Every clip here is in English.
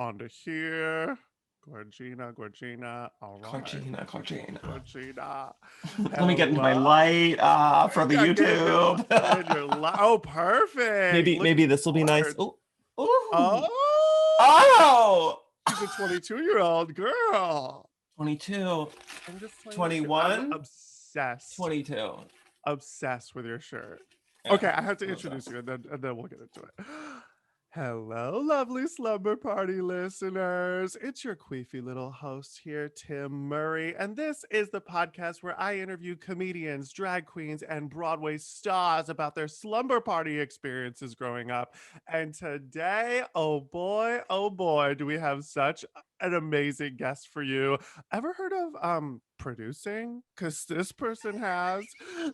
onto here. Gorgina. All right. Georgina. Gorgina. Let me get into my Hello. light for the Get YouTube. your Oh, perfect. Look Maybe this will be nice. forward. Oh, oh, Oh, oh. she's a 22-year-old girl. 22, I'm just playing with you. I'm 21, obsessed. 22. Obsessed with your shirt. Okay, Yeah, I have to I'm introduce obsessed. you and then we'll get into it. Hello, lovely Slumber Party listeners. It's your queefy little host here, Tim Murray, and this is the podcast where I interview comedians, drag queens, and Broadway stars about their slumber party experiences growing up. And today, oh boy, do we have such an amazing guest for you. Ever heard of producing? Because this person has.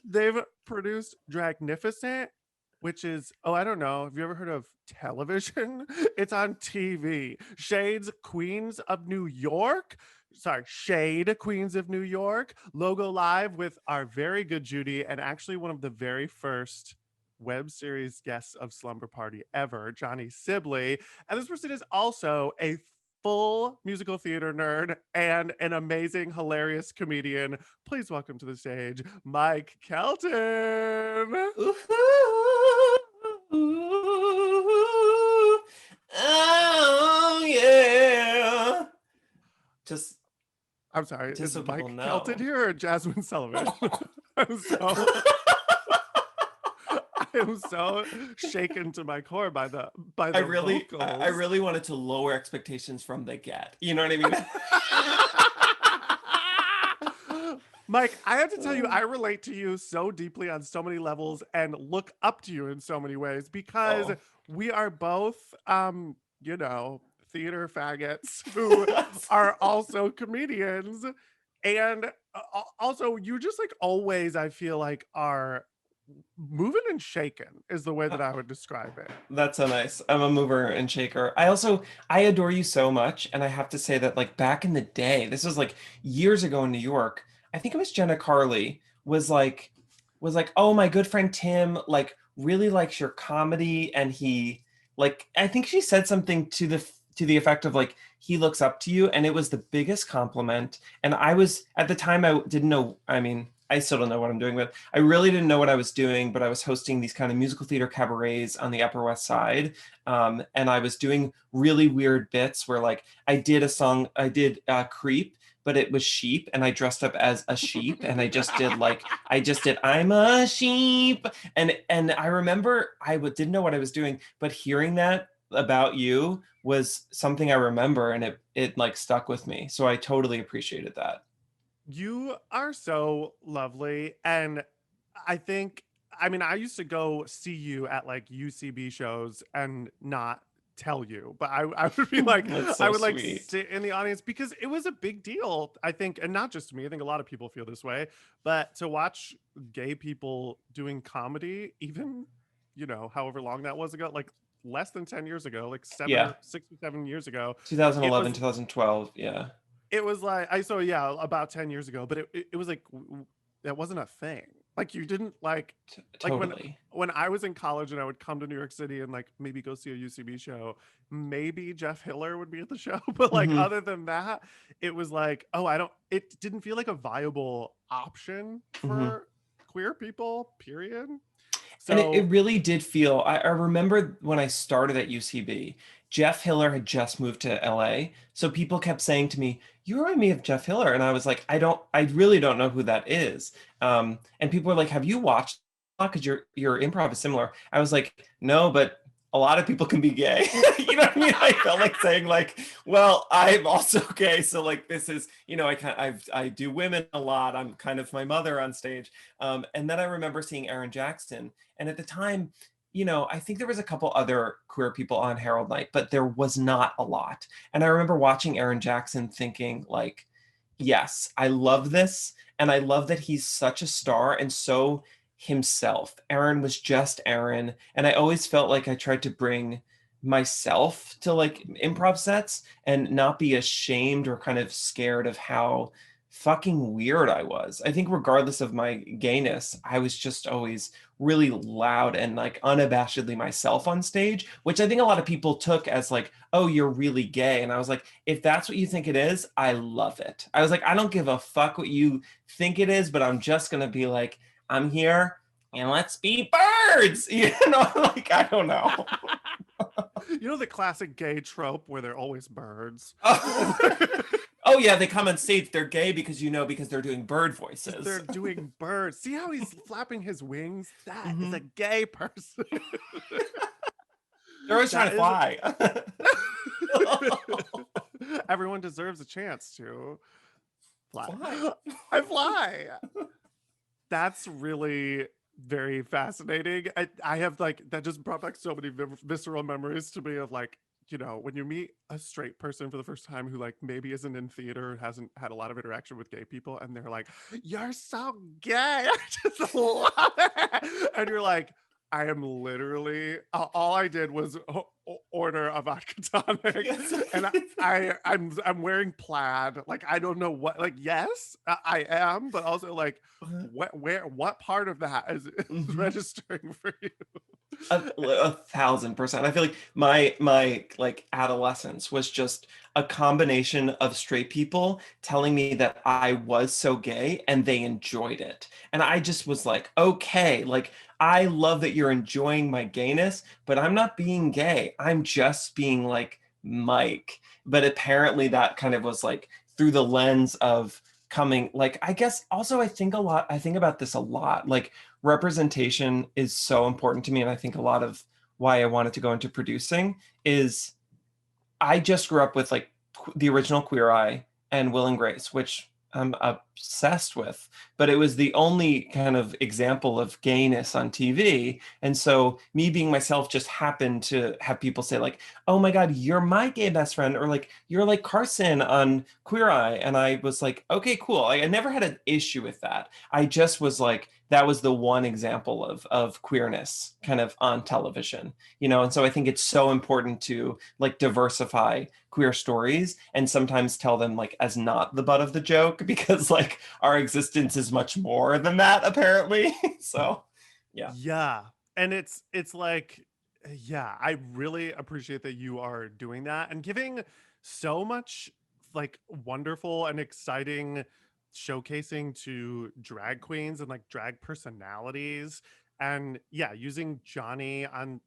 They've produced Dragnificent, which is, oh, I don't know. Have you ever heard of television? It's on TV. Shades Queens of New York. Sorry, Shade Queens of New York. Logo Live with our very good Judy, and actually one of the very first web series guests of Slumber Party ever, Johnny Sibley. And this person is also a full musical theater nerd and an amazing, hilarious comedian. Please welcome to the stage, Mike Kelton. Oh yeah. Just I'm sorry, just is so people Mike Kelton know. here or Jasmine Sullivan? I'm so I am so shaken to my core by I the really, I vocals. really wanted to lower expectations from the get. You know what I mean? Mike, I have to tell you, I relate to you so deeply on so many levels and look up to you in so many ways because Oh, we are both, you know, theater faggots who are also comedians. And also, you just like always, I feel like, are moving and shaking, is the way that I would describe it. that's so nice. I'm a mover and shaker. I adore you so much, and I have to say that like back in the day, this was like years ago in New York. I think it was Jenna Carley was like, oh, my good friend Tim like really likes your comedy, and he like I think she said something to the effect of like he looks up to you, and it was the biggest compliment. And I was at the time I didn't know. I mean, I still don't know what I'm doing, but I really didn't know what I was doing, but I was hosting these kind of musical theater cabarets on the Upper West Side. And I was doing really weird bits where like I did Creep, but it was sheep, and I dressed up as a sheep, and I just did I'm a sheep. And I remember didn't know what I was doing, but hearing that about you was something I remember, and it like stuck with me. So I totally appreciated that. You are so lovely. And I think, I mean, I used to go see you at like UCB shows and not tell you, but I would be like, That's I so would like sweet. sit in the audience because it was a big deal, I think. And not just me, I think a lot of people feel this way, but to watch gay people doing comedy, even, you know, however long that was ago, like less than 10 years ago, like Yeah. 6 or 7 years ago, it 2011, was 2012. Yeah. it was like I so yeah, about 10 years ago, but it was like that wasn't a thing. Like you didn't like Totally. when I was in college and I would come to New York City and like maybe go see a UCB show, maybe Jeff Hiller would be at the show, but like Hmm. other than that, it was like, oh, I don't it didn't feel like a viable option Hmm. for queer people, period. And it So really did feel, I remember when I started at UCB, Jeff Hiller had just moved to LA. So people kept saying to me, you remind me of Jeff Hiller. And I was like, I really don't know who that is. And people were like, have you watched? Because your improv is similar. I was like, no, but a lot of people can be gay. You know what I mean? I felt like saying like, well, I'm also gay. So like, this is, I do women a lot. I'm kind of my mother on stage. And then I remember seeing Aaron Jackson. And at the time, I think there was a couple other queer people on Harold Night, but there was not a lot. And I remember watching Aaron Jackson thinking like, yes, I love this. And I love that he's such a star and so himself. Aaron was just Aaron. And I always felt like I tried to bring myself to like improv sets and not be ashamed or kind of scared of how fucking weird I was. I think regardless of my gayness, I was just always really loud and like unabashedly myself on stage, which I think a lot of people took as like, oh, you're really gay. And I was like, if that's what you think it is, I love it. I was like, I don't give a fuck what you think it is, but I'm just gonna be like, I'm here and let's be birds. You know, like I don't know. You know the classic gay trope where they're always birds. Oh. Oh yeah, they come on stage. They're gay because because they're doing bird voices. They're doing birds. See how he's flapping his wings? That is a Hmm. gay person. They're always trying That to is. fly. Everyone deserves a chance to fly. Fly. I fly. That's really very fascinating. I have like that just brought back so many visceral memories to me of like, you know, when you meet a straight person for the first time who like maybe isn't in theater, hasn't had a lot of interaction with gay people, and they're like, "You're so gay," I just love it, and you're like, I am literally all I did was order a vodka tonic, Yes. and I'm wearing plaid. Like I don't know what. Like yes, I am, but also like what part of that is Hmm. registering for you? 1,000%. I feel like my like adolescence was just a combination of straight people telling me that I was so gay and they enjoyed it. And I just was like, okay, like I love that you're enjoying my gayness, but I'm not being gay. I'm just being like Mike. But apparently that kind of was like through the lens of coming like I guess also I think about this a lot. Like representation is so important to me. And I think a lot of why I wanted to go into producing is I just grew up with like the original Queer Eye and Will and Grace, which I'm obsessed with. But it was the only kind of example of gayness on TV. And so me being myself just happened to have people say, like, oh my God, you're my gay best friend, or like, you're like Carson on Queer Eye. And I was like, okay, cool. I never had an issue with that. I just was like, that was the one example of queerness kind of on television, you know? And so I think it's so important to like diversify queer stories and sometimes tell them like as not the butt of the joke because like our existence is much more than that apparently. So yeah. Yeah. And it's like yeah, I really appreciate that you are doing that and giving so much like wonderful and exciting showcasing to drag queens and like drag personalities. And yeah, using Johnny on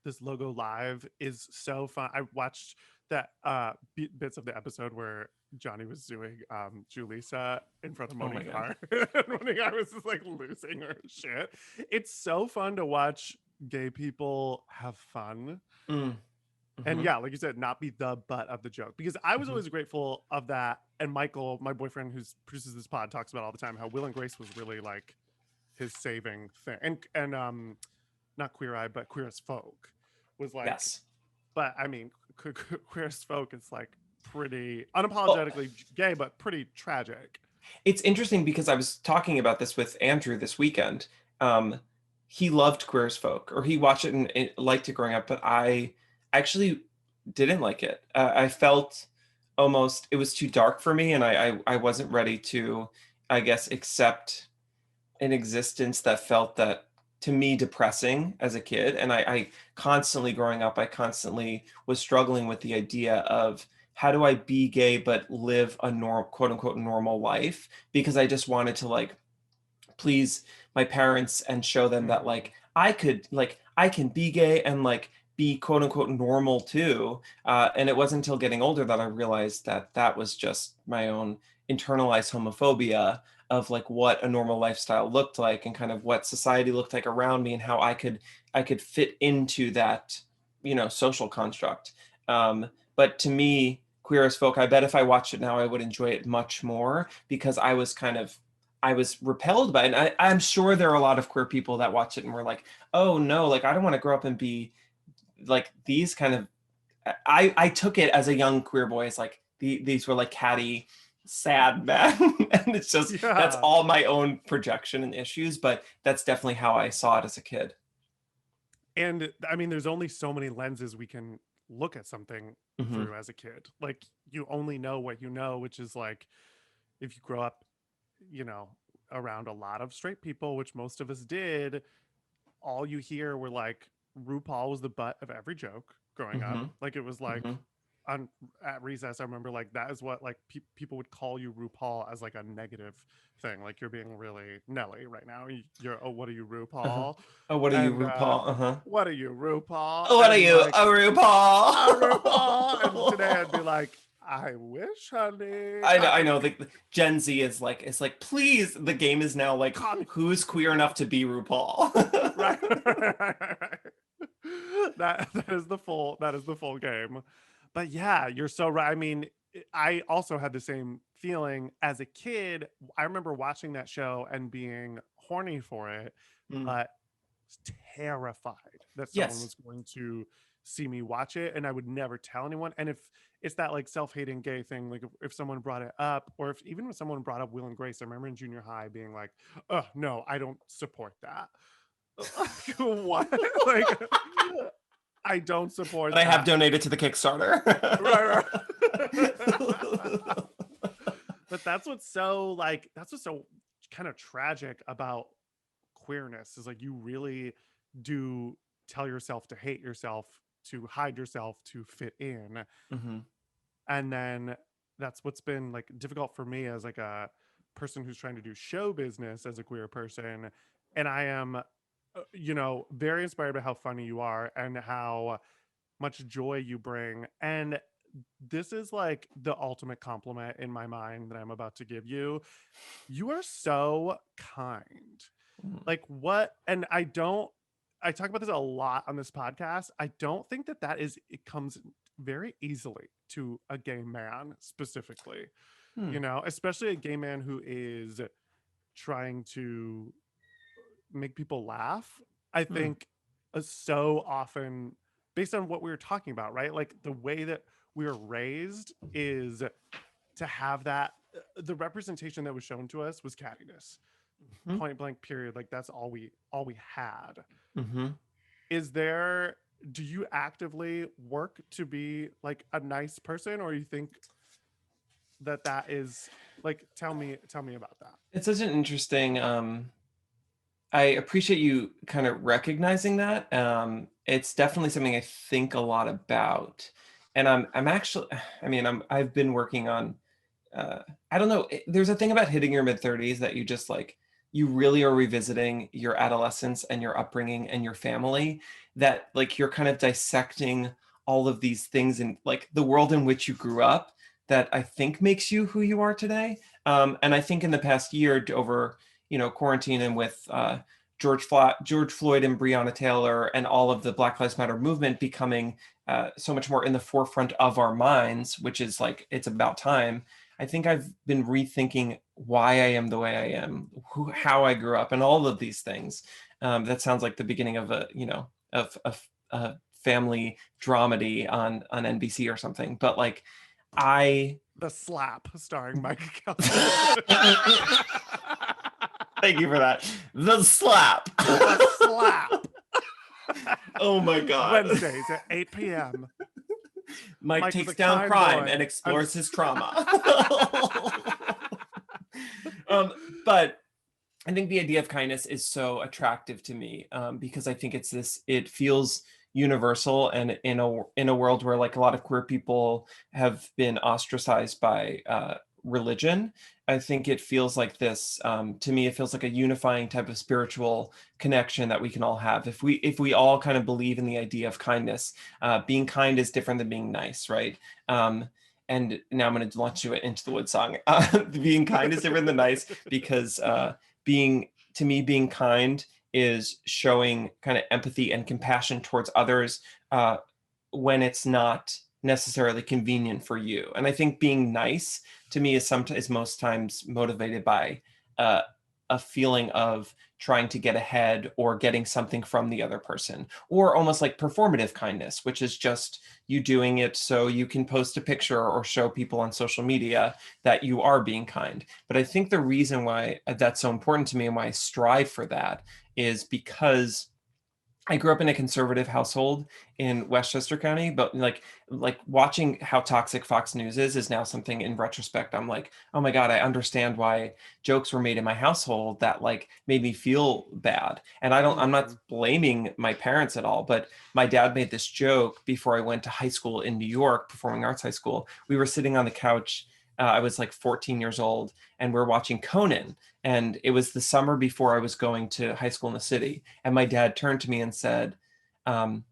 this logo live is so fun. I watched that bits of the episode where Johnny was doing Julissa in front of Oh my Monique God. Hart. And Monique Hart was just like losing her shit. It's so fun to watch gay people have fun. Mm, And hmm. yeah, like you said, not be the butt of the joke. Because I was Hmm. always grateful of that. And Michael, my boyfriend who produces this pod, talks about all the time how Will and Grace was really like his saving thing. And not Queer Eye, but Queer as Folk was like, Yes. but I mean, Queer as Folk is like pretty Well, unapologetically gay, but pretty tragic. it's interesting because I was talking about this with Andrew this weekend. Um, he loved Queer as Folk, or he watched it and liked it growing up, but I actually didn't like it. I felt almost it was too dark for me, and I wasn't ready to, I guess, accept an existence that felt that to me depressing as a kid. And I constantly growing up, I constantly was struggling with the idea of how do I be gay but live a quote unquote normal life, because I just wanted to like please my parents and show them that Mm-hmm. like I could like I can be gay and like be quote unquote normal too. And it wasn't until getting older that I realized that that was just my own internalized homophobia of like what a normal lifestyle looked like and kind of what society looked like around me and how I could fit into that, social construct. But to me, Queer as Folk, I bet if I watched it now, I would enjoy it much more because I was repelled by it. And I'm sure there are a lot of queer people that watch it and were like, oh no, like I don't want to grow up and be like these kind of. I took it as a young queer boy as like these were like catty, sad men, and it's just that's Yeah. all my own projection and issues. But that's definitely how I saw it as a kid. And I mean, there's only so many lenses we can look at something Hmm. through as a kid. Like, you only know what you know, which is like, if you grow up, you know, around a lot of straight people, which most of us did, all you hear were like RuPaul was the butt of every joke growing up. Mm-hmm. Like it was like Mm-hmm. on at recess, I remember like that is what like people would call you RuPaul as like a negative thing. Like you're being really Nelly right now. You're oh what are you Uh-huh. RuPaul? Oh, what are you, And RuPaul? Uh-huh. what are you RuPaul? Oh, what are And you, like a RuPaul. And today I'd be RuPaul? like, I wish, honey, I know, I I could know. The Gen Z is like, it's like, please. The game is now like, call me who's queer enough to be right. RuPaul? That is the full game. But yeah, you're so right. I mean, I also had the same feeling as a kid. I remember watching that show and being horny for it, Mm. but terrified that someone Yes. was going to see me watch it and I would never tell anyone. And if it's that like self-hating gay thing, like if someone brought it up, or if even when someone brought up Will and Grace, I remember in junior high being like, oh no, I don't support that. Like, what? Like I don't support But I have that. donated to the Kickstarter. Right, right. But that's what's so kind of tragic about queerness is like you really do tell yourself to hate yourself, to hide yourself, to fit in. Hmm. And then that's what's been like difficult for me as like a person who's trying to do show business as a queer person. And I am very inspired by how funny you are and how much joy you bring. And this is like the ultimate compliment in my mind that I'm about to give you. You are so kind. Like what? And I talk about this a lot on this podcast. I don't think that it comes very easily to a gay man specifically, Hmm. especially a gay man who is trying to make people laugh. I Hmm. think so often, based on what we were talking about, right? Like the way that we were raised is to have that. The representation that was shown to us was cattiness, Hmm. point blank. Period. Like that's all we had. Hmm. Is there? Do you actively work to be like a nice person, or you think that is like? Tell me about that. It's such an interesting. I appreciate you kind of recognizing that. It's definitely something I think a lot about, and I'm actually. I mean, I've been working on uh, I don't know. There's a thing about hitting your mid 30s that you just like, you really are revisiting your adolescence and your upbringing and your family, that like you're kind of dissecting all of these things in like the world in which you grew up that I think makes you who you are today. And I think in the past year over, quarantine and with George Floyd and Breonna Taylor and all of the Black Lives Matter movement becoming so much more in the forefront of our minds, which is like, it's about time. I think I've been rethinking why I am the way I am, how I grew up, and all of these things. That sounds like the beginning of a family dramedy on NBC or something. But like, I The Slap, starring Mike Kelton. thank you for that. The slap. The Slap. Oh my god. Wednesdays at 8 p.m. Mike Mike was takes a down kind crime boy. and explores his trauma. um, but I think the idea of kindness is so attractive to me, because I think it feels universal, and in a world where like a lot of queer people have been ostracized by religion, I think it feels like this. To me, it feels like a unifying type of spiritual connection that we can all have if we all kind of believe in the idea of kindness. Being kind is different than being nice, right? And now I'm going to launch you into the Wood song. Being kind is different than nice because being kind is showing kind of empathy and compassion towards others when it's not necessarily convenient for you. And I think being nice to me is most times motivated by uh, a feeling of trying to get ahead or getting something from the other person, or almost like performative kindness, which is just you doing it so you can post a picture or show people on social media that you are being kind. But I think the reason why that's so important to me and why I strive for that is because I grew up in a conservative household in Westchester County, but like watching how toxic Fox News is now something in retrospect. I'm like, oh my God, I understand why jokes were made in my household that like made me feel bad. And I'm not Mhm. blaming my parents at all, but my dad made this joke before I went to high school in New York, performing arts high school. We were sitting on the couch. I was like 14 years old, and we're watching Conan. And it was the summer before I was going to high school in the city. And my dad turned to me and said, um,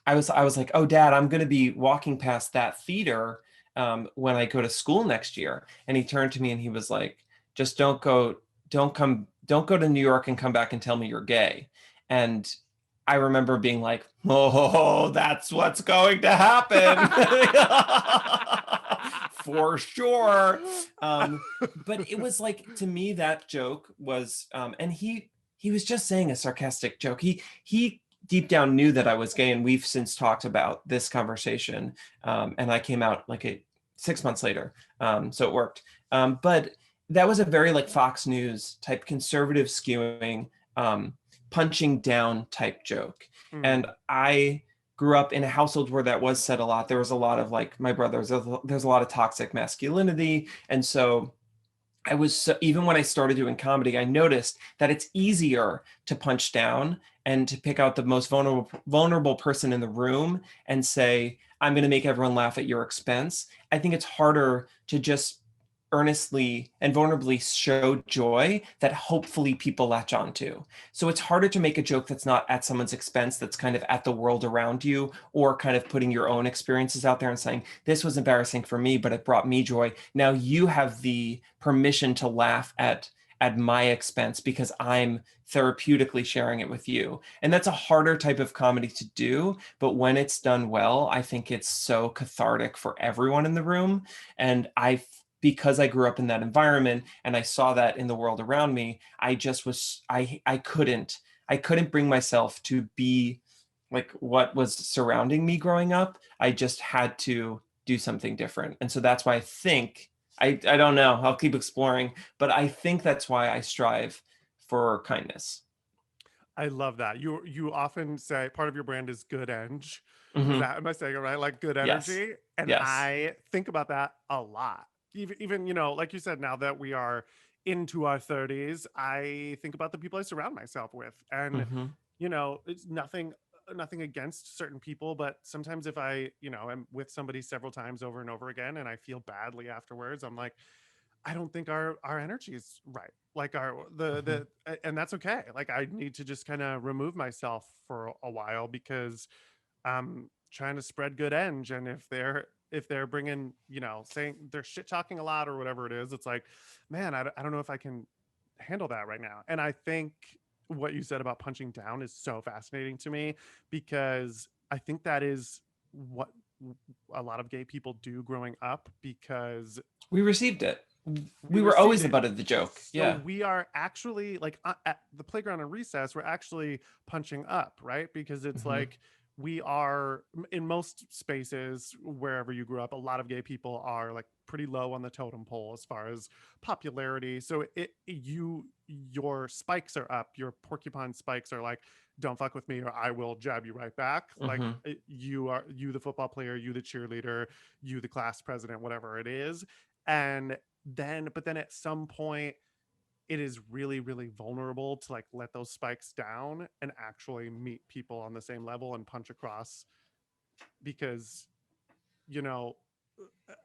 I was like, oh, Dad, I'm going to be walking past that theater when I go to school next year. And he turned to me and he was like, just don't go to New York and come back and tell me you're gay. And I remember being like, oh, that's what's going to happen. For sure. But it was like, to me, that joke was, and he was just saying a sarcastic joke. He deep down knew that I was gay, and we've since talked about this conversation. And I came out like 6 months later, so it worked. But that was a very like Fox News type conservative skewing, punching down type joke, and Mm. I grew up in a household where that was said a lot. There was a lot of like my brothers. There's a lot of toxic masculinity, and so even when I started doing comedy, I noticed that it's easier to punch down and to pick out the most vulnerable person in the room and say, I'm going to make everyone laugh at your expense. I think it's harder to just earnestly and vulnerably show joy that hopefully people latch onto. So it's harder to make a joke that's not at someone's expense, that's kind of at the world around you, or kind of putting your own experiences out there and saying, this was embarrassing for me, but it brought me joy. Now you have the permission to laugh at my expense because I'm therapeutically sharing it with you. And that's a harder type of comedy to do, but when it's done well, I think it's so cathartic for everyone in the room. And because I grew up in that environment and I saw that in the world around me, I just was I couldn't bring myself to be like what was surrounding me growing up. I just had to do something different. And so that's why I don't know, I'll keep exploring, but I think that's why I strive for kindness. I love that. You often say part of your brand is good eng. Is Hmm. that, am I saying it right? Like good Yes. energy. And Yes. I think about that a lot. Even, like you said, now that we are into our 30s, I think about the people I surround myself with. And, Hmm. it's nothing against certain people, but sometimes if I, am with somebody several times over and over again and I feel badly afterwards, I'm like, I don't think our energy is right. Like Hmm. and that's okay. Like I need to just kind of remove myself for a while because I'm trying to spread good eng. And if they're bringing, saying they're shit talking a lot or whatever it is, it's like, man, I don't know if I can handle that right now. And I think what you said about punching down is so fascinating to me because I think that is what a lot of gay people do growing up because We received it. we We were received always the it. butt of the joke. So Yeah. we are actually like at the playground and recess, we're actually punching up, right? Because it's Hmm. like we are in most spaces wherever you grew up, a lot of gay people are like pretty low on the totem pole as far as popularity. So your spikes are up, your porcupine spikes are like, don't fuck with me or I will jab you right back. Like Hmm. you the football player, you the cheerleader, you the class president, whatever it is. And but then at some point it is really really vulnerable to like let those spikes down and actually meet people on the same level and punch across because you know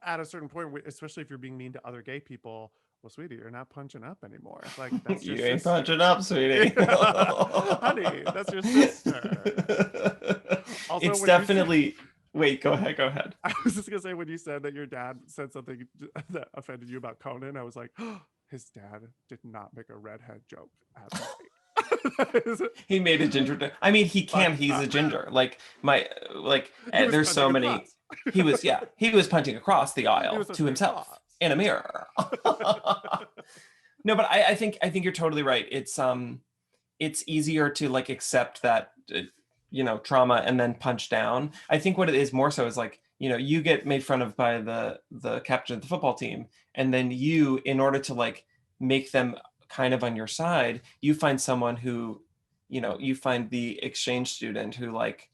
at a certain point, especially if you're being mean to other gay people, well sweetie, you're not punching up anymore. Like that's your You ain't sister. punching up, sweetie. Honey, that's your sister. Also It's when you said definitely. Wait, go ahead. Go ahead. I was just gonna say when you said that your dad said something that offended you about Conan, I was like, oh, his dad did not make a redhead joke at all. That is He made a ginger. I mean, he can. fucked He's a up. ginger. He was There's so punching many. across. He was punching across the He was aisle to punching himself across. in a mirror. No, but I think you're totally right. It's easier to like accept that trauma and then punch down. I think what it is more so is like you get made fun of by the captain of the football team, and then in order to like make them kind of on your side, you find someone who you find the exchange student who like,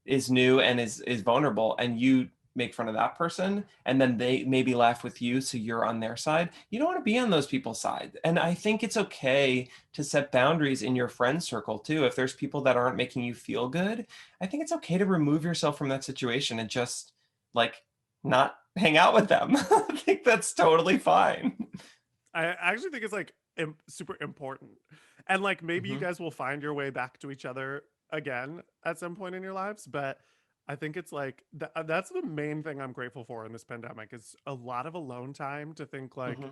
is new and is vulnerable, and you make fun of that person, and then they maybe laugh with you, so you're on their side. You don't want to be on those people's side. And I think it's okay to set boundaries in your friend circle too. If there's people that aren't making you feel good, I think it's okay to remove yourself from that situation and just like not hang out with them. I think that's totally fine. I actually think it's like super important. And like maybe you Mhm. guys will find your way back to each other again at some point in your lives, but I think it's like that's the main thing I'm grateful for in this pandemic is a lot of alone time to think like, Mhm.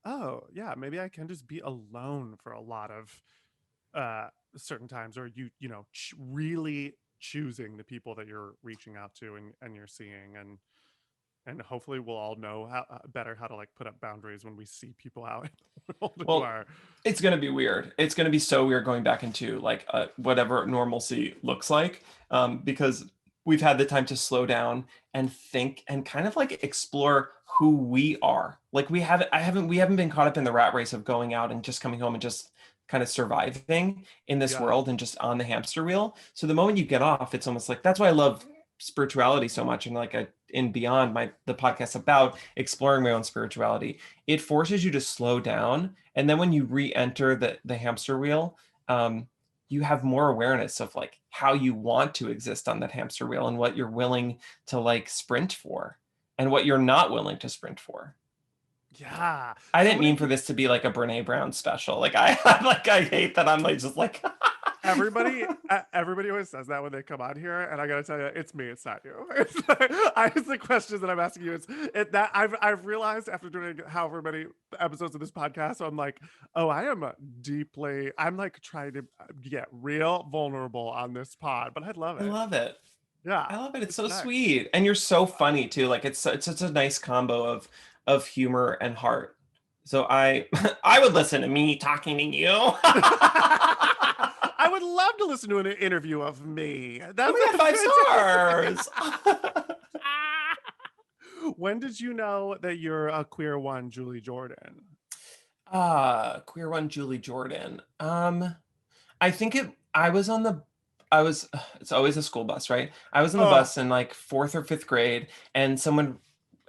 oh, yeah, maybe I can just be alone for a lot of uh certain times, or really choosing the people that you're reaching out to and you're seeing, and hopefully we'll all know how better how to like put up boundaries when we see people out in the world who Well, are. it's going to be weird. It's going to be so weird going back into like whatever normalcy looks like, because we've had the time to slow down and think and kind of like explore who we are. Like we haven't been caught up in the rat race of going out and just coming home and just kind of surviving in this Yeah. world and just on the hamster wheel. So the moment you get off, it's almost like that's why I love spirituality so much, and like in beyond the podcast about exploring my own spirituality. It forces you to slow down, and then when you re-enter the hamster wheel, um, you have more awareness of like how you want to exist on that hamster wheel and what you're willing to like sprint for and what you're not willing to sprint for. Yeah, I so didn't many mean for people. this to be like a Brene Brown special. Like I like I hate that I'm like just like Everybody always says that when they come on here, and I gotta tell you, it's me, it's not you. It's the questions that I'm asking you. It's it that I've realized after doing however many episodes of this podcast, so I'm like, oh, I am deeply. I'm like trying to get real vulnerable on this pod, but I love I it. love it. Yeah, I love it. It's it's so nice. sweet. And you're so funny too. Like it's such a nice combo of humor and heart. So I I would listen to me talking to you. I would love to listen to an interview of me. Oh That's my God, five fantastic. stars. When did you know that you're a queer one, Julie Jordan? Queer one, Julie Jordan. I think I was on the I was it's always a school bus, right? I was on the Oh, bus in like fourth or fifth grade, and someone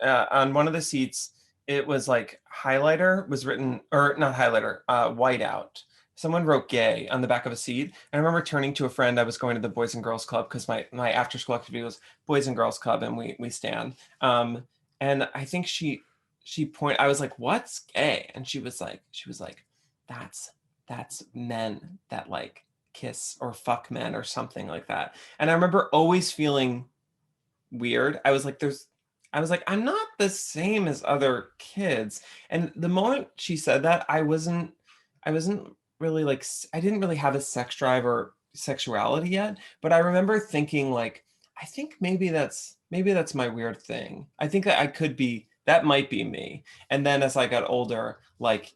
on one of the seats, it was like highlighter was written, or not highlighter, whiteout. Someone wrote gay on the back of a seat. And I remember turning to a friend. I was going to the Boys and Girls Club because my after school activity was Boys and Girls Club, and we stand. And I think I was like, "What's gay?" And she was like, "That's men that like kiss or fuck men or something like that." And I remember always feeling weird. I was like, I'm not the same as other kids. And the moment she said that, I wasn't really like, I didn't really have a sex drive or sexuality yet. But I remember thinking like, I think maybe that's my weird thing. I think that that might be me. And then as I got older, like,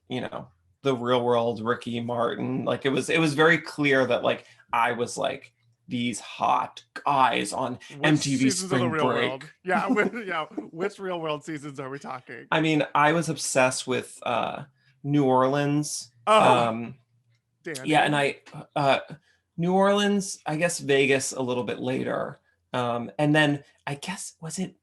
the real world Ricky Martin, like it was very clear that like I was like these hot guys on which MTV seasons of the Spring real Break. world? Yeah, yeah. Which real world seasons are we talking? I mean, I was obsessed with New Orleans. Oh, Um, yeah, and Danny. I New Orleans, I guess Vegas a little bit later. And then I guess was it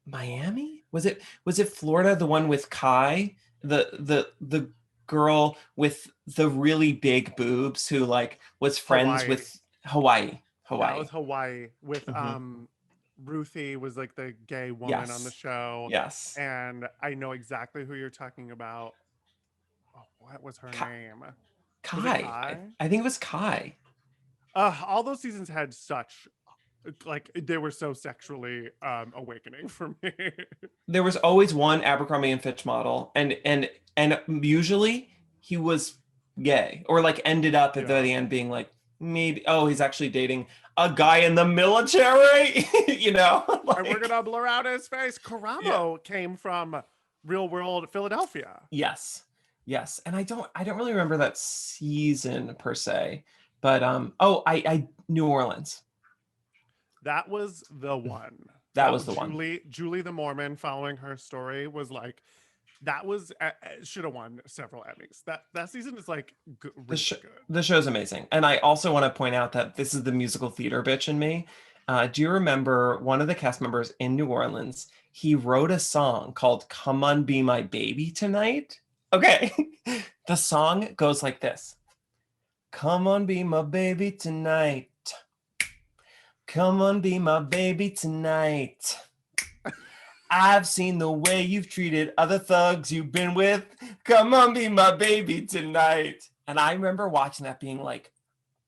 Miami? Was it Florida, the one with Kai, the girl with the really big boobs who like was friends Hawaii. with Hawaii. Yeah, it Hawaii. was Hawaii with Hmm. Ruthie was like the gay woman on the Yes. show, Yes. and I know exactly who you're talking about. Oh, what was her name? Was it Kai. I, Kai? I think it was Kai. All those seasons had such like they were so sexually awakening for me. There was always one Abercrombie and Fitch model, and usually he was gay or like ended up at the Yeah. end being like maybe he's actually dating a guy in the military, And we're like gonna blur out his face. yeah. Karamo came from real world Philadelphia. Yes. Yes. And I don't really remember that season per se, but I New Orleans. That was the one. That That was was the one. Julie the Mormon following her story was like That was should have won several Emmys. That season is like The really sh- good. the show's amazing, and I also want to point out that this is the musical theater bitch in me. Do you remember one of the cast members in New Orleans? He wrote a song called "Come on, Be My Baby Tonight." Okay, the song goes like this: "Come on, be my baby tonight. Come on, be my baby tonight. I've seen the way you've treated other thugs you've been with. Come on, be my baby tonight." And I remember watching that being like,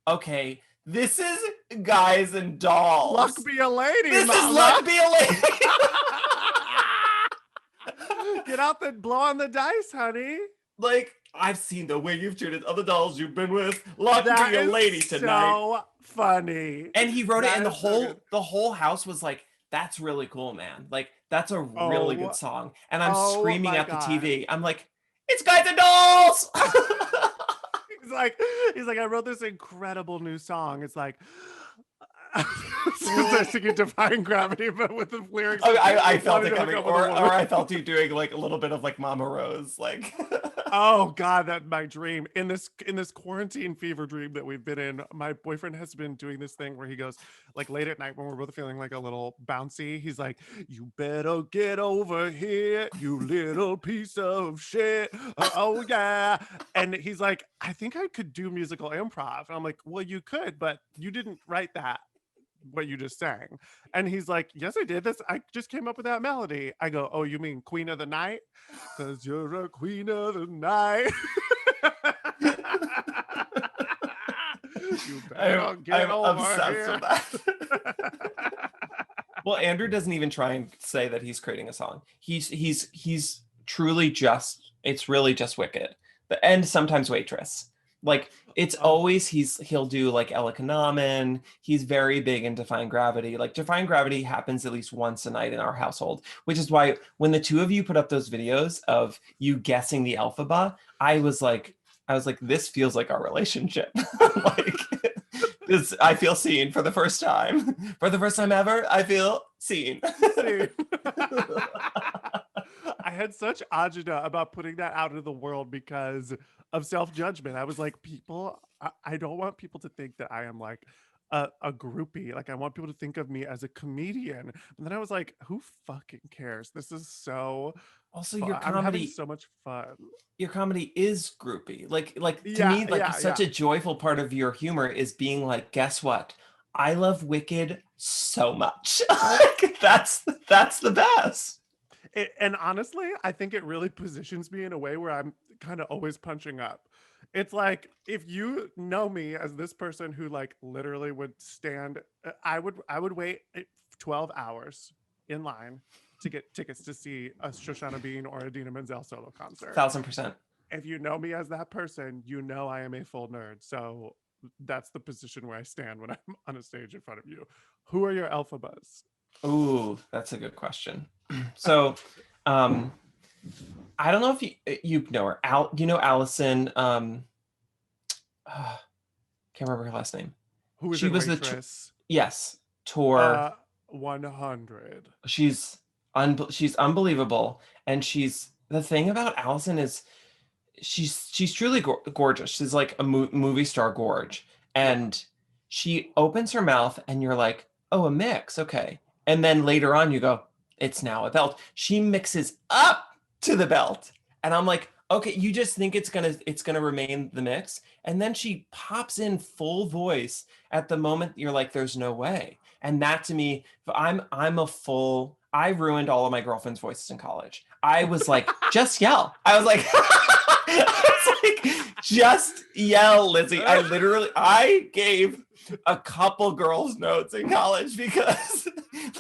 okay, this is Guys and Luck Dolls. be a lady, This is mama. Luck Be a Lady. Get out the blow on the dice, honey. Like, I've seen the way you've treated other dolls you've been with. Luck That Be a is Lady tonight. so funny. And he wrote it, That and the is so good. whole house was like, that's really cool, man. Like, that's a really good Oh, song. And I'm oh screaming my at the god. TV. I'm like, it's Guys and Dolls. He's like, I wrote this incredible new song. It's like, because I singing Defying Gravity, but with the lyrics. Oh, I felt Wanted it to hook coming, up with a or woman. I felt you doing like a little bit of like Mama Rose, like. Oh god, that's my dream. In this quarantine fever dream that we've been in, my boyfriend has been doing this thing where he goes like late at night when we're both feeling like a little bouncy. He's like, "You better get over here, you little piece of shit." Oh yeah. And he's like, "I think I could do musical improv." And I'm like, "Well, you could, but you didn't write that, what you just sang." And he's like, "Yes, I did. This I just came up with that melody." I go, "Oh, you mean Queen of the Night? Because you're a queen of the night." You better get I'm over obsessed with here. that. Well, Andrew doesn't even try and say that he's creating a song. He's truly just, it's really just Wicked. And sometimes Waitress. Like, it's Oh, always he'll do like Ella Kanaman. He's very big in Defying Gravity. Like, Defying Gravity happens at least once a night in our household, which is why when the two of you put up those videos of you guessing the alphabet, I was like, this feels like our relationship. Like, this, I feel seen for the first time. For the first time ever, I feel seen. see. I had such agita about putting that out into the world because of self-judgment. I was like, I don't want people to think that I am like a groupie. Like, I want people to think of me as a comedian. And then I was like, who fucking cares? This is so Also, fun. I'm having so much fun. your comedy is groupy. Like to Yeah, me, like yeah, such yeah. a joyful part of your humor is being like, guess what? I love Wicked so much. Like, that's the best. And honestly, I think it really positions me in a way where I'm kind of always punching up. It's like, if you know me as this person who like literally would stand, I would wait 12 hours in line to get tickets to see a Shoshana Bean or a Dina Menzel solo concert. 1000%. If you know me as that person, you know I am a full nerd. So that's the position where I stand when I'm on a stage in front of you. Who are your alphabas? Ooh, that's a good question. So, um, I don't know if you know her. You know Allison. Can't remember her last name. Who is She in was Waitress? yes, tour. Uh, 100. She's unbelievable, and she's the thing about Allison is she's truly gorgeous. She's like a movie star gorge, Yeah. and she opens her mouth, and you're like, oh, a mix, okay. And then later on, you go, it's now a belt. She mixes up to the belt, and I'm like, okay, you just think it's gonna remain the mix, and then she pops in full voice at the moment you're like, there's no way. And that to me, I'm a full. I ruined all of my girlfriend's voices in college. I was like, just yell. I was like, I was like, just yell, Lizzie. I gave a couple girls notes in college because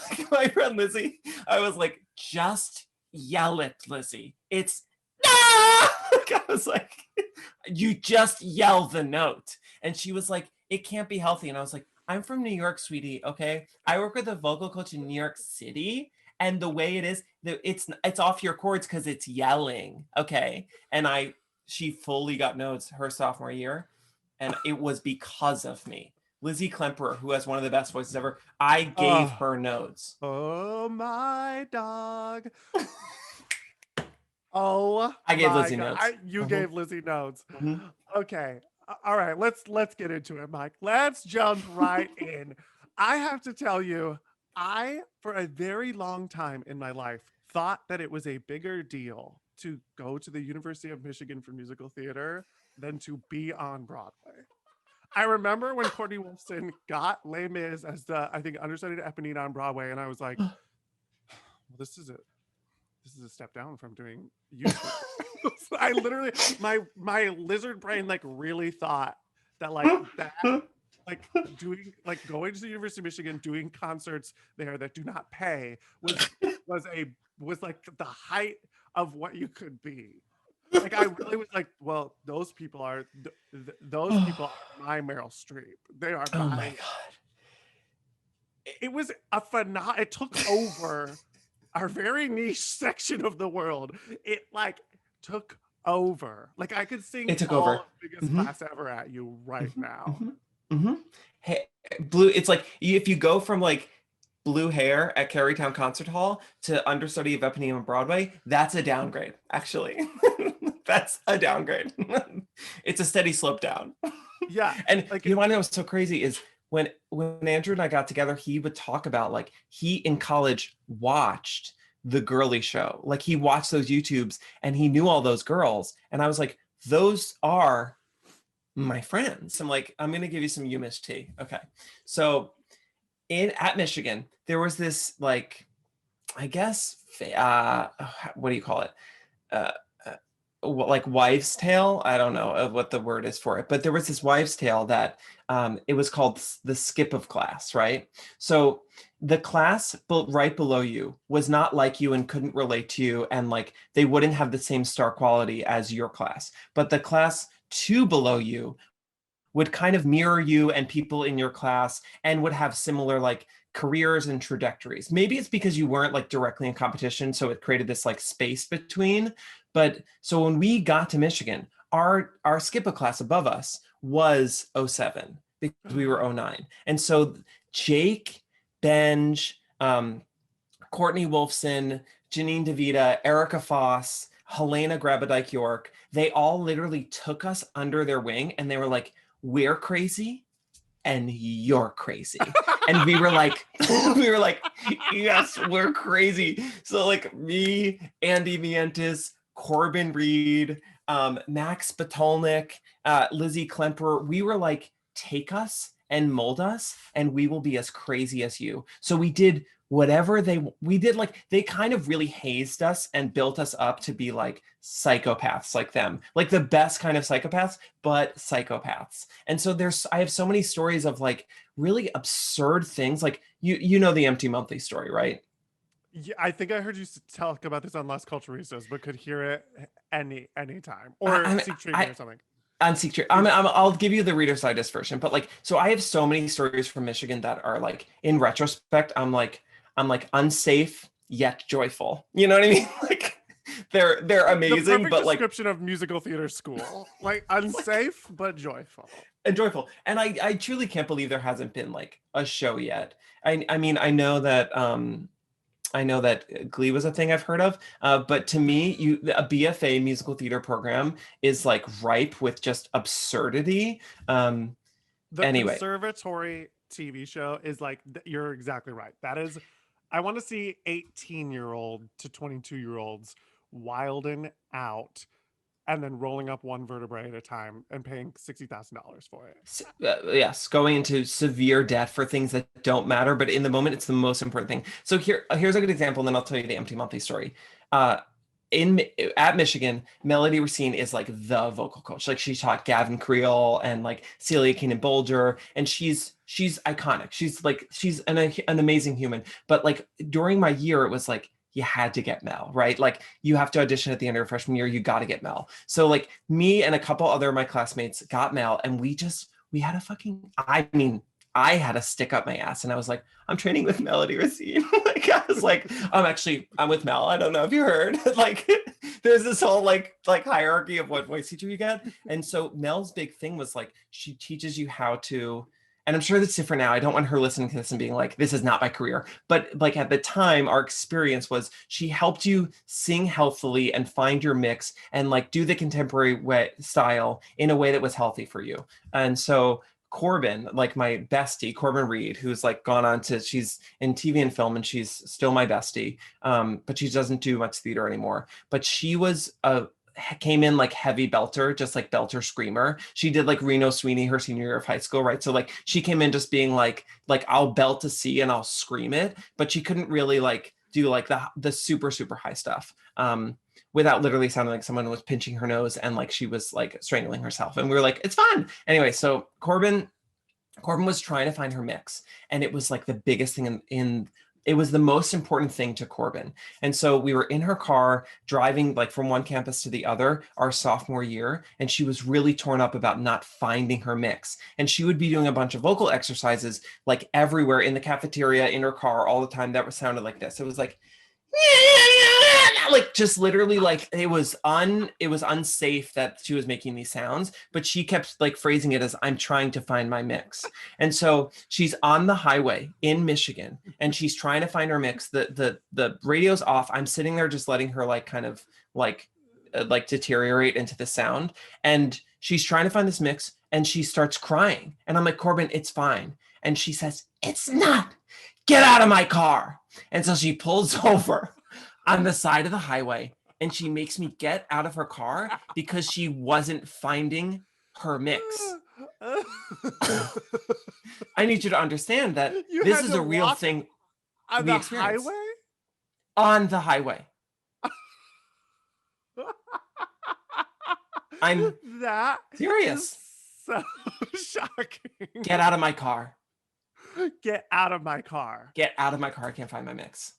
like my friend Lizzie, I was like, just yell it, Lizzie. It's like, I was like, you just yell the note. And she was like, it can't be healthy. And I was like, I'm from New York, sweetie. Okay. I work with a vocal coach in New York City. And the way it is, it's off your chords because it's yelling. Okay. And she fully got notes her sophomore year. And it was because of me. Lizzie Klemperer, who has one of the best voices ever, I gave Oh, her notes. oh my dog. Oh I gave my Lizzie god. notes. You gave Lizzie notes. Mhm. Okay. All right, let's get into it, Mike. Let's jump right in. I have to tell you, I for a very long time in my life thought that it was a bigger deal to go to the University of Michigan for musical theater than to be on Broadway. I remember when Courtney Wolfson got Les Mis as the, I think, understudied Eponine on Broadway, and I was like, well, this is a step down from doing YouTube. I literally, my lizard brain like really thought that like doing like going to the University of Michigan, doing concerts there that do not pay was a was like the height of what you could be. Like I really was like, well, those people are my Meryl Streep. They are Oh my my. God. It was a phenomenal. It took over our very niche section of the world. It like took over. Like I could sing It took all over. of Biggest Hmm. Class Ever at you right Hmm. now. Hmm. Hey, blue. It's like if you go from like blue hair at Carytown Concert Hall to understudy of Eponine on Broadway, that's a downgrade, actually. That's a downgrade. It's a steady slope down. Yeah, And like you know what I know was so crazy is when Andrew and I got together, he would talk about like he in college watched the girly show. Like he watched those YouTubes and he knew all those girls. And I was like, those are my friends. I'm like, I'm gonna give you some UMich tea. Okay. So in at Michigan, there was this like, I guess what do you call it? Uh, like wives' tale. I don't know what the word is for it, but there was this wives' tale that it was called the skip of class, right? So the class right below you was not like you and couldn't relate to you, and like they wouldn't have the same star quality as your class. But the class two below you would kind of mirror you and people in your class and would have similar like careers and trajectories. Maybe it's because you weren't like directly in competition, so it created this like space between. But so when we got to Michigan, our Skippa class above us was '07 because we were '09. And so Jake, Benj, Courtney Wolfson, Janine DeVita, Erica Foss, Helena Grabadike York, they all literally took us under their wing and they were like, we're crazy and you're crazy. And we were like, we were like, yes, we're crazy. So like me, Andy Mientis, Corbin Reed, Max Batolnik, Lizzie Klemper, we were like, take us and mold us and we will be as crazy as you. So we did whatever we did, like they kind of really hazed us and built us up to be like psychopaths like them, like the best kind of psychopaths, but psychopaths. And so I have so many stories of like really absurd things. Like you know the Empty Monthly story, right? yeah, I think I heard you talk about this on Las Culturistas, but could hear it anytime or I, seek treatment I or something. on Secret. I'll give you the Reader's Digest version, but like, so I have so many stories from Michigan that are like, in retrospect, I'm like unsafe yet joyful. You know what I mean? Like, they're The amazing, perfect but like, description of musical theater school. Like unsafe but joyful. and joyful. And I truly can't believe there hasn't been like a show yet. I mean, I know that Glee was a thing I've heard of, but to me, a BFA musical theater program is like ripe with just absurdity. The Anyway, conservatory TV show is like you're exactly right. That is, I want to see 18-year-old to 22-year-olds wilding out and then rolling up one vertebrae at a time and paying $60,000 for it. yes, going into severe debt for things that don't matter, but in the moment, it's the most important thing. So here's a good example, and then I'll tell you the Empty Monthly story. Uh, in at Michigan, Melody Racine is like the vocal coach. Like she taught Gavin Creel and like Celia Keenan Bolger, and she's iconic. She's an amazing human. But like during my year, it was like you had to get Mel, right? Like you have to audition at the end of your freshman year, you got to get Mel. So like me and a couple other of my classmates got Mel, and we had a fucking, I mean, I had a stick up my ass and I was like, I'm training with Melody Racine. Like I was like, I'm with Mel. I don't know if you heard. Like there's this whole like hierarchy of what voice teacher you get. And so Mel's big thing was like she teaches you how to, and I'm sure that's different now. I don't want her listening to this and being like, this is not my career. But like at the time, our experience was she helped you sing healthily and find your mix and like do the contemporary way style in a way that was healthy for you. And so Corbin, like my bestie, Corbin Reed, who's like gone on to, she's in TV and film and she's still my bestie, but she doesn't do much theater anymore. But she was came in like heavy belter, just like belter screamer. She did like Reno Sweeney her senior year of high school, right? So like she came in just being like I'll belt to C and I'll scream it, but she couldn't really like do like the super super high stuff. Without literally sounding like someone was pinching her nose and like she was like strangling herself. And we were like, it's fun. Anyway, so Corbin was trying to find her mix. And it was like the biggest thing in it was the most important thing to Corbin. And so we were in her car driving like from one campus to the other our sophomore year. And she was really torn up about not finding her mix. And she would be doing a bunch of vocal exercises like everywhere in the cafeteria, in her car all the time that sounded like this. It was like, like just literally like it was unsafe that she was making these sounds, but she kept like phrasing it as I'm trying to find my mix. And so she's on the highway in Michigan and she's trying to find her mix. The radio's off. I'm sitting there just letting her like kind of like deteriorate into the sound, and she's trying to find this mix and she starts crying and I'm like, Corbin, it's fine. And she says, it's not. Get out of my car. And so she pulls over on the side of the highway and she makes me get out of her car because she wasn't finding her mix. I need you to understand that this is a real thing on the highway? On the highway. I'm serious. So shocking. Get out of my car. Get out of my car. Get out of my car. I can't find my mix.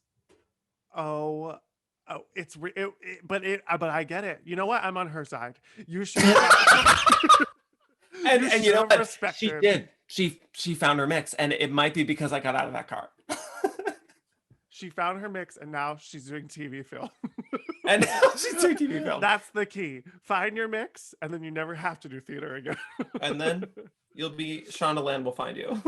Oh, but I get it. You know what? I'm on her side. You should. and you know what? She did. She found her mix, and it might be because I got out of that car. She found her mix, and now she's doing TV film. And now she's doing TV film. That's the key. Find your mix, and then you never have to do theater again. And then you'll be Shonda Land will find you.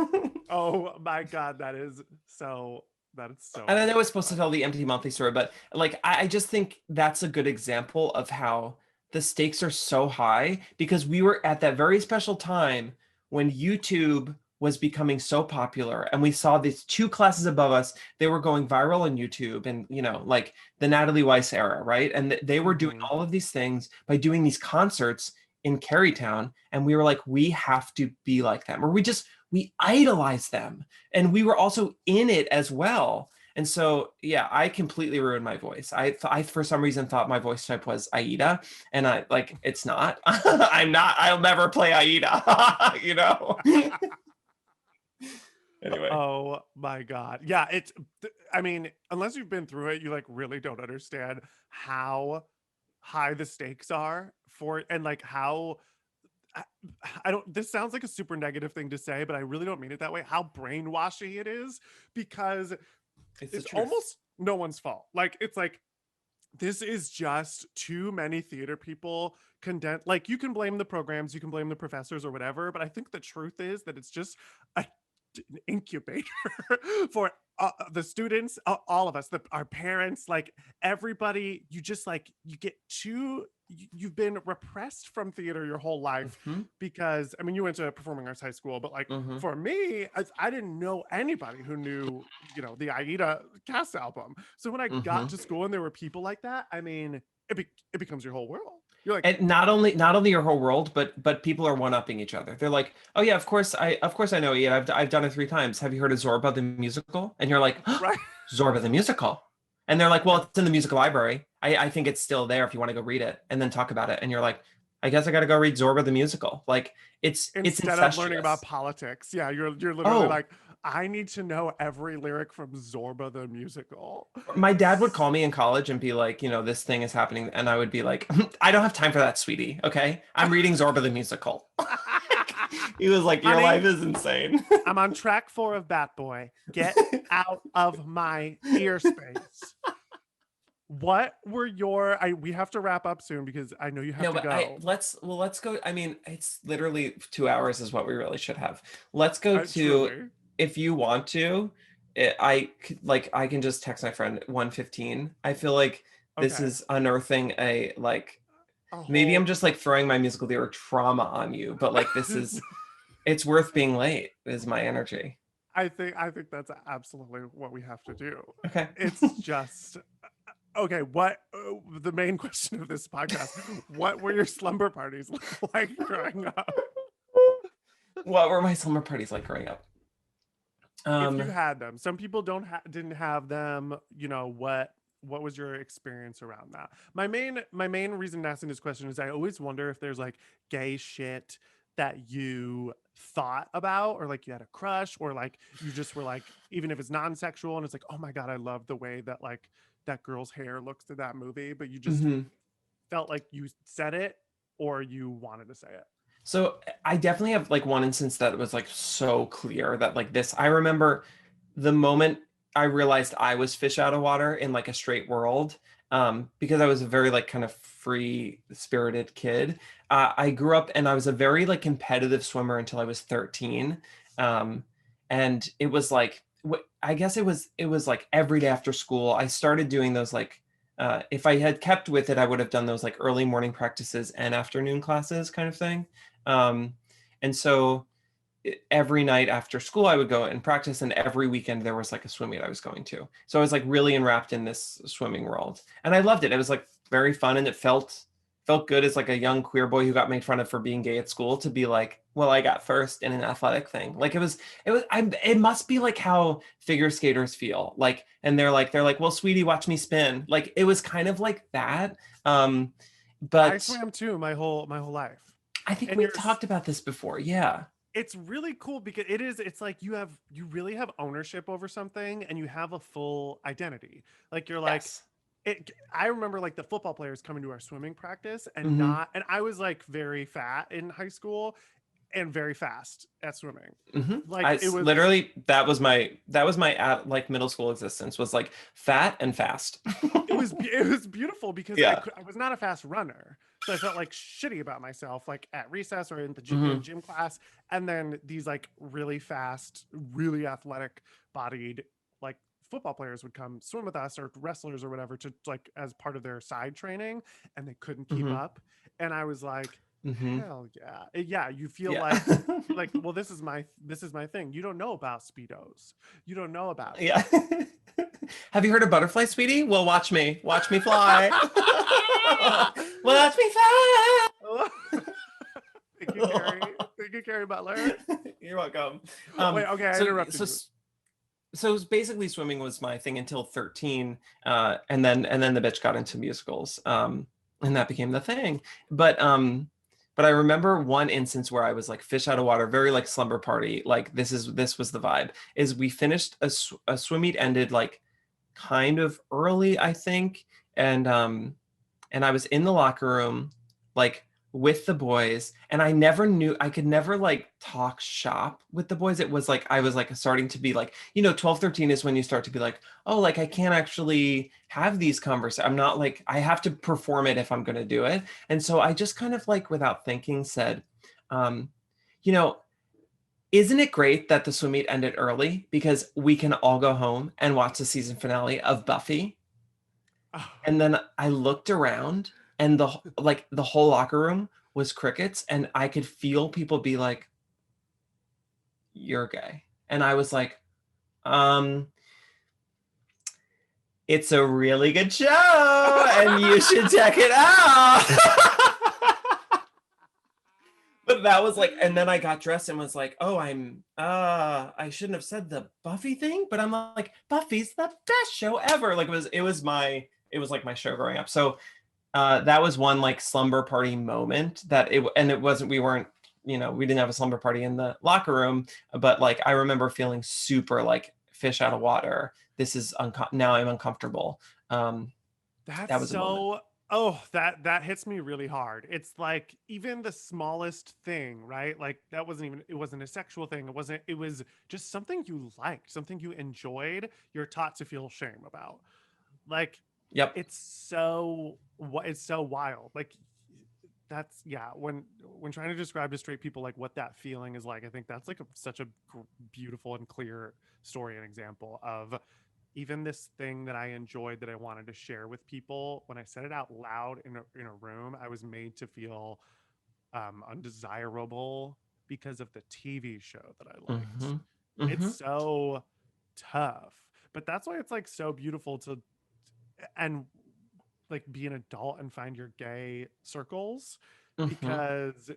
Oh my God, that is so. And I know it's supposed to tell the empty monthly story, but like I just think that's a good example of how the stakes are so high because we were at that very special time when YouTube was becoming so popular and we saw these two classes above us, they were going viral on YouTube and, you know, like the Natalie Weiss era, right? And they were doing all of these things by doing these concerts in Carytown. And we were like, we have to be like them, or we idolized them. And we were also in it as well. And so, yeah, I completely ruined my voice. I for some reason thought my voice type was Aida, and I like, it's not. I'm not. I'll never play Aida, you know? Anyway. Oh my God. Yeah, I mean, unless you've been through it, you like really don't understand how high the stakes are and like how I don't, this sounds like a super negative thing to say, but I really don't mean it that way. How brainwashy it is, because it's almost no one's fault. Like, it's like, this is just too many theater people condensed. Like, you can blame the programs, you can blame the professors or whatever, but I think the truth is that it's just an incubator for the students, all of us, our parents, like everybody. You just like, you get you've been repressed from theater your whole life because, I mean, you went to performing arts high school, but like for me, I didn't know anybody who knew, you know, the Aida cast album. So when I got to school and there were people like that, I mean, it becomes your whole world. You're like, and not only your whole world, but people are one-upping each other. They're like, oh yeah, of course I know it. I've done it 3 times. Have you heard of Zorba the musical? And you're like, oh, right. Zorba the musical. And they're like, well, it's in the musical library. I think it's still there if you want to go read it and then talk about it. And you're like, I guess I got to go read Zorba the musical. Like it's instead of learning about politics. Yeah, you're literally like, I need to know every lyric from Zorba the musical. My dad would call me in college and be like, you know, this thing is happening. And I would be like, I don't have time for that, sweetie. Okay. I'm reading Zorba the musical. He was like, your life is insane. I'm on track 4 of Bat Boy. Get out of my ear space. What were your we have to wrap up soon because I know you have No, to but go. let's go. I mean, it's literally 2 hours is what we really should have. Let's go to, Truly. if you want to, like I can just text my friend 1:15. I feel like this Okay. is unearthing a like, A maybe I'm whole just like throwing my musical theater trauma on you, but like this is, it's worth being late is my energy. I think that's absolutely what we have to do. Okay. It's just okay. What the main question of this podcast? What were your slumber parties like growing up? What were my slumber parties like growing up? If you Um, had them, some people didn't have them. You know what was your experience around that? My main reason to asking this question is I always wonder if there's like gay shit that you thought about or like you had a crush or like you just were like even if it's non-sexual and it's like oh my god I love the way that like that girl's hair looks in that movie but you just mhm. felt like you said it or you wanted to say it. So I definitely have like one instance that was like so clear that like this, I remember the moment I realized I was fish out of water in like a straight world, because I was a very like kind of free spirited kid. I grew up and I was a very like competitive swimmer until I was 13. Um, and it was like, I guess it was like every day after school. I started doing those like, if I had kept with it, I would have done those like early morning practices and afternoon classes kind of thing. Um, and so every night after school, I would go and practice, and every weekend there was like a swim meet I was going to. So I was like really enwrapped in this swimming world, and I loved it. It was like very fun, and it felt good as like a young queer boy who got made fun of for being gay at school to be like, well, I got first in an athletic thing. Like it must be like how figure skaters feel. Like, and they're like, well, sweetie, watch me spin. Like it was kind of like that. Um, I but swam too my whole life I think and we've you're talked about this before. Yeah. it's really cool because it's like you really have ownership over something and you have a full identity like you're like Yes. I remember like the football players coming to our swimming practice and Hmm. not and I was like very fat in high school and very fast at swimming Hmm. like it was Literally that was my like middle school existence was like fat and fast. it was beautiful because Yeah. I was not a fast runner. So I felt like shitty about myself, like at recess or in the in Hmm. gym class. And then these like really fast, really athletic bodied like football players would come swim with us or wrestlers or whatever to like as part of their side training and they couldn't keep Hmm. up. And I was like, Hmm. hell yeah. Yeah, you feel Yeah. like you're like, well, this is my thing. You don't know about speedos. You don't know about it. Yeah. Have you heard of butterfly, sweetie? Well, watch me. Watch me fly. Watch me fly. Thank you, Carrie. Thank you, Carrie Butler. You're welcome. Wait, okay, I So interrupted so you. so basically swimming was my thing until 13, and then the bitch got into musicals, and that became the thing. But I remember one instance where I was like fish out of water, very like slumber party, like this was the vibe. Is we finished a swim meet, ended like kind of early, I think, and I was in the locker room, like with the boys, and I could never like talk shop with the boys. It was like I was like starting to be like, 12, 13 is when you start to be like, oh, like I can't actually have these conversations. I'm not like, I have to perform it if I'm going to do it. And so I just kind of like without thinking said, um, you know, isn't it great that the swim meet ended early because we can all go home and watch the season finale of Buffy? And then I looked around and the whole locker room was crickets, and I could feel people be like, "You're gay." And I was like, um, it's a really good show and you should check it out. But that was like, and then I got dressed and was like, oh, I shouldn't have said the Buffy thing, but I'm like, Buffy's the best show ever. Like it was like my show growing up. So that was one like slumber party moment and it wasn't, we weren't, we didn't have a slumber party in the locker room, but like I remember feeling super like fish out of water. This is now I'm uncomfortable. Um, That's that was a moment. so oh, that hits me really hard. It's like even the smallest thing, right? Like it wasn't a sexual thing. It was just something you liked, something you enjoyed, you're taught to feel shame about. Like Yep. It's so wild. Like that's yeah. When trying to describe to straight people like what that feeling is like, I think that's like such a beautiful and clear story and example of even this thing that I enjoyed that I wanted to share with people. When I said it out loud in a room, I was made to feel undesirable because of the TV show that I liked. Mm-hmm. It's Mm-hmm. so tough, but that's why it's like so beautiful to and like be an adult and find your gay circles Mm-hmm. because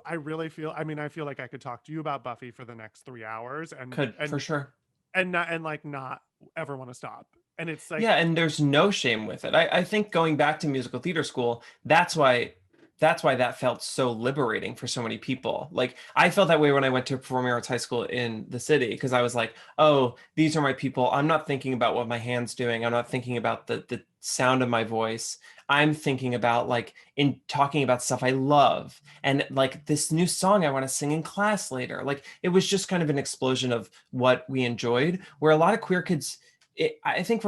I really feel I mean I feel like I could talk to you about Buffy for the next 3 hours Could, for sure. and not and like not ever want to stop. And it's like Yeah, and there's no shame with it. I think going back to musical theater school, that's why that felt so liberating for so many people. Like I felt that way when I went to performing arts high school in the city because I was like, oh, these are my people. I'm not thinking about what my hand's doing. I'm not thinking about the sound of my voice. I'm thinking about like in talking about stuff I love and like this new song I want to sing in class later. Like it was just kind of an explosion of what we enjoyed, where a lot of queer kids I think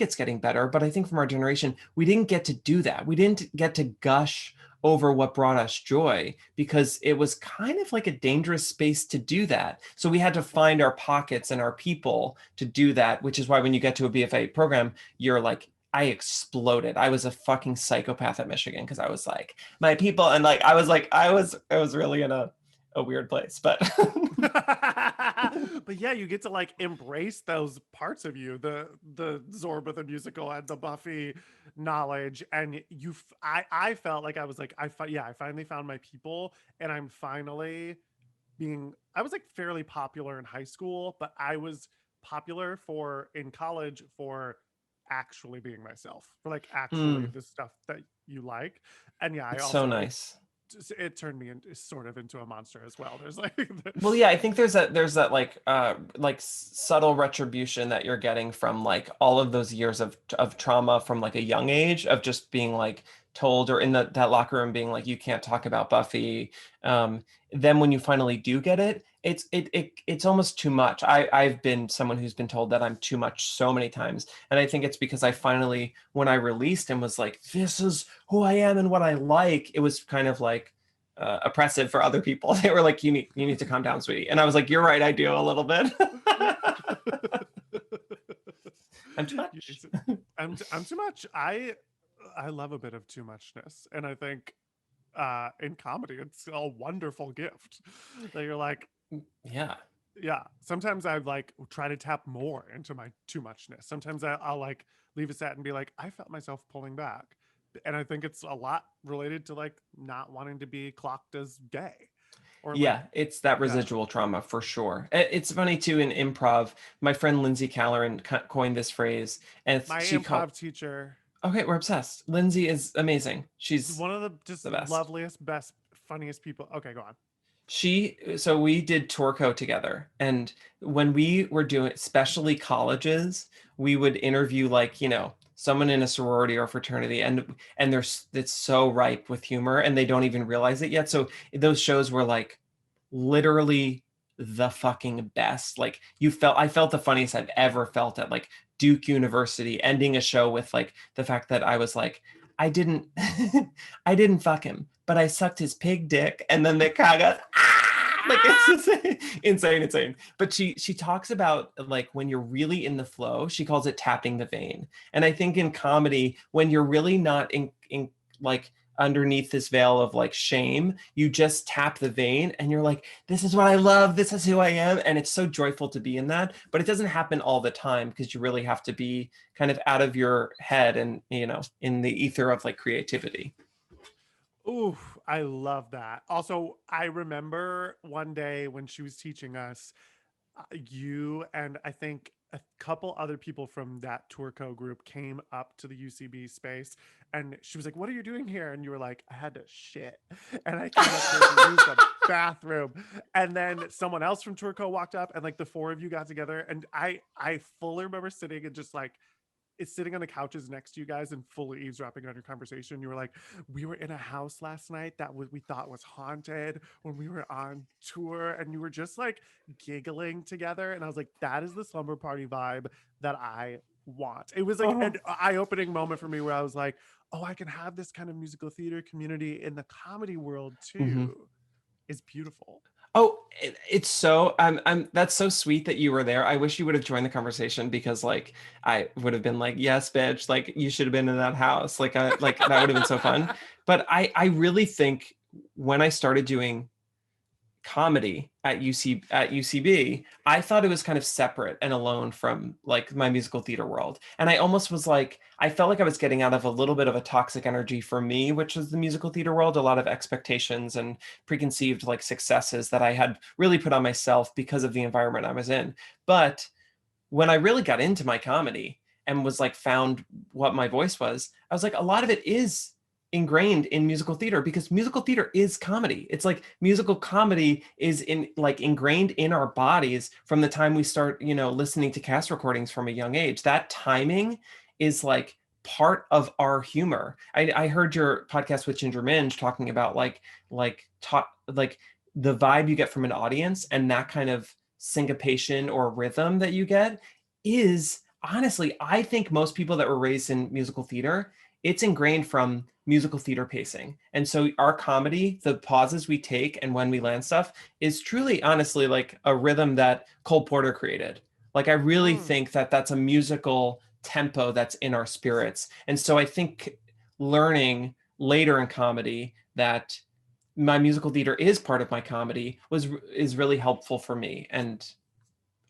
it's getting better, but I think from our generation, we didn't get to do that. We didn't get to gush over what brought us joy because it was kind of like a dangerous space to do that. So we had to find our pockets and our people to do that, which is why when you get to a BFA program, you're like, I exploded. I was a fucking psychopath at Michigan because I was like, my people, and like, I was really in a weird place, but but yeah, you get to like embrace those parts of you, the Zorba the musical and the Buffy knowledge, and I felt like I was like I finally found my people, and I'm finally being I was like fairly popular in high school, but I was popular for in college for actually being myself, for like actually mm, the stuff that you like. And yeah, I it's so also nice. it turned me into sort of into a monster as well. There's like Well, yeah, I think there's that like subtle retribution that you're getting from like all of those years of trauma from like a young age of just being like told or in that locker room being like you can't talk about Buffy. Um, then when you finally do get it, it's almost too much. I've been someone who's been told that I'm too much so many times, and I think it's because I finally when I released and was like this is who I am and what I like, it was kind of like oppressive for other people. They were like, you need to calm down, sweetie." And I was like, "You're right, I do a little bit. I'm too You need much." to- I'm too much. I love a bit of too muchness, and I think in comedy it's a wonderful gift that you're like Yeah, yeah. Sometimes I like try to tap more into my too muchness. Sometimes I'll like leave a set and be like, I felt myself pulling back, and I think it's a lot related to like not wanting to be clocked as gay, or like yeah, it's that yeah. residual trauma for sure. It's funny too in improv. My friend Lindsay Calleran coined this phrase, and My she called. improv teacher, Okay, we're obsessed. Lindsay is amazing. She's one of the just the best. loveliest, best, funniest people. Okay, go on. So we did Torco together, and when we were doing especially colleges, we would interview like someone in a sorority or fraternity, and there's it's so ripe with humor and they don't even realize it yet. So those shows were like literally the fucking best. Like I felt the funniest I've ever felt at like Duke University, ending a show with like the fact that I was like, I didn't I didn't fuck him, but I sucked his pig dick. And then the crowd goes, ah! Like it's just insane, insane. But she talks about like when you're really in the flow, she calls it tapping the vein. And I think in comedy, when you're really not in like underneath this veil of like shame, you just tap the vein and you're like, this is what I love, this is who I am. And it's so joyful to be in that. But it doesn't happen all the time because you really have to be kind of out of your head and in the ether of like creativity. Ooh, I love that. Also, I remember one day when she was teaching us, you and I think a couple other people from that Tourco group came up to the UCB space, and she was like, "What are you doing here?" And you were like, "I had to shit," and I came up here to use the bathroom. And then someone else from Tourco walked up, and like the four of you got together, and I fully remember sitting and just like is sitting on the couches next to you guys and fully eavesdropping on your conversation. You were like, "We were in a house last night that we thought was haunted when we were on tour," and you were just like giggling together. And I was like, "That is the slumber party vibe that I want. It was like an Oh. eye-opening moment for me where I was like, oh, I can have this kind of musical theater community in the comedy world Mhm. too. It's beautiful. Oh, it's so that's so sweet that you were there. I wish you would have joined the conversation because like I would have been like, yes, bitch, like you should have been in that house. Like that would have been so fun. But I really think when I started doing comedy at UCB, I thought it was kind of separate and alone from like my musical theater world. And I almost was like, I felt like I was getting out of a little bit of a toxic energy for me, which was the musical theater world, a lot of expectations and preconceived like successes that I had really put on myself because of the environment I was in. But when I really got into my comedy and was like found what my voice was, I was like, a lot of it is ingrained in musical theater because musical theater is comedy. It's like musical comedy is in like ingrained in our bodies from the time we start, listening to cast recordings from a young age. That timing is like part of our humor. I heard your podcast with Ginger Minge talking about like the vibe you get from an audience and that kind of syncopation or rhythm that you get is honestly, I think most people that were raised in musical theater, it's ingrained from musical theater pacing. And so our comedy, the pauses we take and when we land stuff is truly honestly like a rhythm that Cole Porter created. Like I really Mm. think that that's a musical tempo that's in our spirits. And so I think learning later in comedy that my musical theater is part of my comedy is really helpful for me, and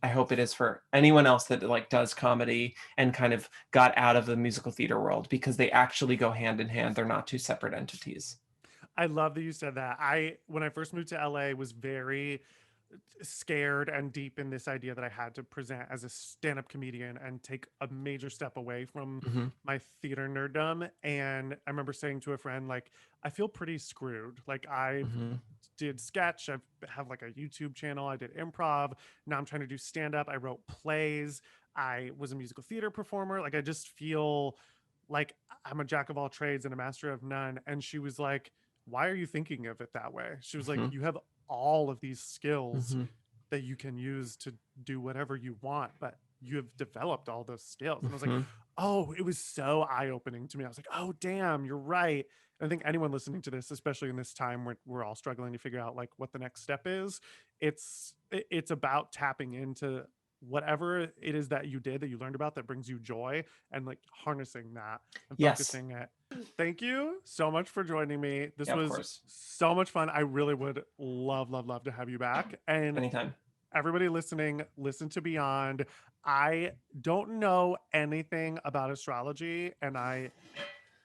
I hope it is for anyone else that like does comedy and kind of got out of the musical theater world because they actually go hand in hand. They're not two separate entities. I love that you said that. When I first moved to LA, was very scared and deep in this idea that I had to present as a stand-up comedian and take a major step away from Hmm. my theater nerddom. And I remember saying to a friend, like, I feel pretty screwed. Like I Hmm. did sketch, I have like a YouTube channel, I did improv. Now I'm trying to do stand-up. I wrote plays. I was a musical theater performer. Like I just feel like I'm a jack of all trades and a master of none. And she was like, why are you thinking of it that way? She was like, Hmm. you have all of these skills Hmm. that you can use to do whatever you want, but you have developed all those skills. And I was like, Hmm. oh, it was so eye-opening to me. I was like, oh damn, you're right. And I think anyone listening to this, especially in this time where we're all struggling to figure out like what the next step is, it's about tapping into whatever it is that you did that you learned about that brings you joy and like harnessing that and Yes. focusing it. Thank you so much for joining me. This Yeah, of was course. so much fun. I really would love to have you back. And Anytime. everybody listening, listen to Beyond. I don't know anything about astrology, and I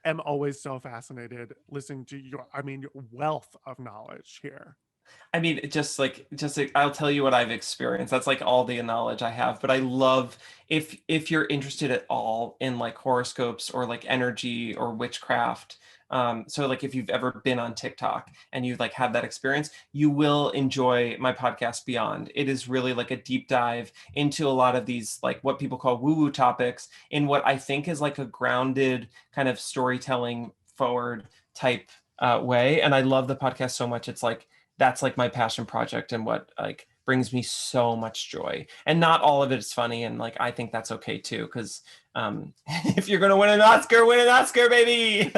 am always so fascinated listening to your wealth of knowledge here. I mean, just like I'll tell you what I've experienced. That's like all the knowledge I have. But I love if you're interested at all in like horoscopes or like energy or witchcraft. So like if you've ever been on TikTok and you've like had that experience, you will enjoy my podcast Beyond. It is really like a deep dive into a lot of these like what people call woo-woo topics in what I think is like a grounded kind of storytelling forward type way. And I love the podcast so much. It's like that's like my passion project and what like brings me so much joy. And not all of it is funny, and like I think that's okay too, because if you're gonna win an Oscar, baby.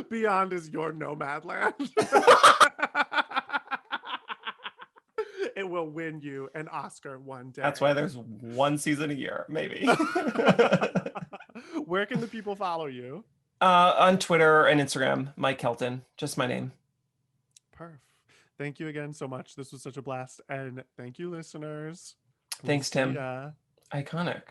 Beyond is your nomad land. It will win you an Oscar one That's day. why there's one season a year, maybe. Where can the people follow you? On Twitter and Instagram, Mike Kelton, just my name. Perf. Thank you again so much. This was such a blast. And thank you, listeners. We'll Thanks, see Tim. ya. Iconic.